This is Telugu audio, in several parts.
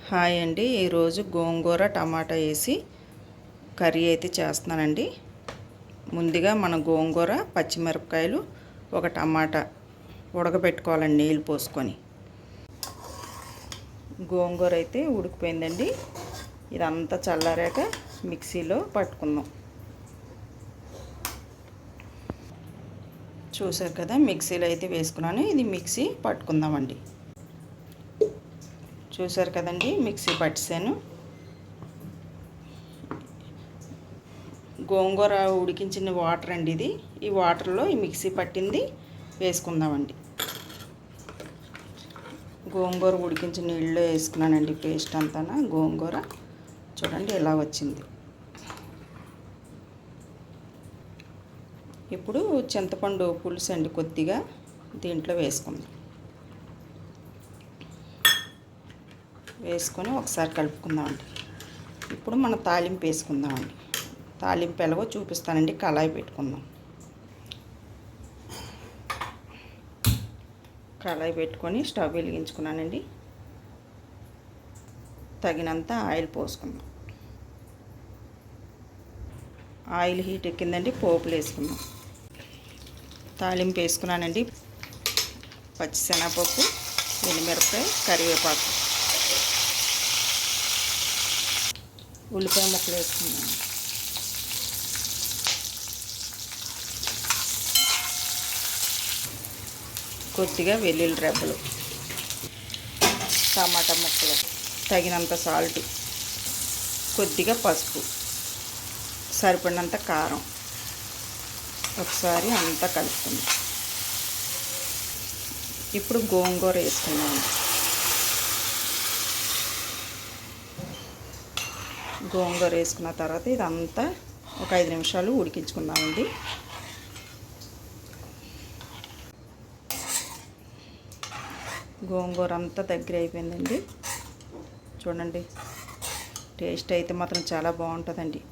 హాయ్ అండి, ఈరోజు గోంగూర టమాటా వేసి కర్రీ అయితే చేస్తున్నానండి. ముందుగా మన గోంగూర, పచ్చిమిరపకాయలు, ఒక టమాటా ఉడకబెట్టుకోవాలండి నీళ్ళు పోసుకొని. గోంగూర అయితే ఉడికిపోయిందండి. ఇదంతా చల్లారాక మిక్సీలో పట్టుకుందాం. చూసారు కదా, మిక్సీలో అయితే వేసుకున్నాను. ఇది మిక్సీ పట్టుకుందామండి. చూసారు కదండి, మిక్సీ పట్టేసాను. గోంగూర ఉడికించిన వాటర్ అండి ఇది. ఈ వాటర్లో ఈ మిక్సీ పట్టింది వేసుకుందామండి. గోంగూర ఉడికించిన నీళ్ళలో వేసుకున్నానండి పేస్ట్ అంతా. గోంగూర చూడండి ఎలా వచ్చింది. ఇప్పుడు చింతపండు పులుసు అండి కొద్దిగా దీంట్లో వేసుకుందాం. వేసుకొని ఒకసారి కలుపుకుందామండి. ఇప్పుడు మనం తాలింపు వేసుకుందామండి. తాలింపు ఎలాగో చూపిస్తానండి. కళాయి పెట్టుకుందాం. కళాయి పెట్టుకొని స్టవ్ వెలిగించుకున్నానండి. తగినంత ఆయిల్ పోసుకుందాం. ఆయిల్ హీట్ ఎక్కిందండి, పోపులు వేసుకుందాం. తాలింపు వేసుకున్నానండి. పచ్చిశనగపప్పు, ఎండుమిరపకాయ, కరివేపాకు, ఉల్లిపాయ ముక్కలు వేసుకున్నాను. కొద్దిగా వెల్లుల్లి రెబ్బలు, టమాటా ముక్కలు, తగినంత సాల్ట్, కొద్దిగా పసుపు, సరిపడినంత కారం. ఒకసారి అంతా కలుపుకుందాం. ఇప్పుడు గోంగూర వేసుకున్నాము. గోంగూర వేసుకున్న తర్వాత ఇదంతా ఒక 5 నిమిషాలు ఉడికించుకుందామండి. గోంగూర అంతా దగ్గర అయిపోయిందండి. చూడండి, టేస్ట్ అయితే మాత్రం చాలా బాగుంటుందండి.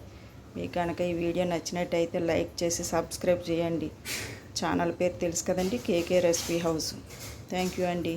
మీకు కనుక ఈ వీడియో నచ్చినట్టయితే లైక్ చేసి సబ్స్క్రైబ్ చేయండి. ఛానల్ పేరు తెలుసు కదండి, కేకే రెసిపీ హౌస్. థ్యాంక్ యూ అండి.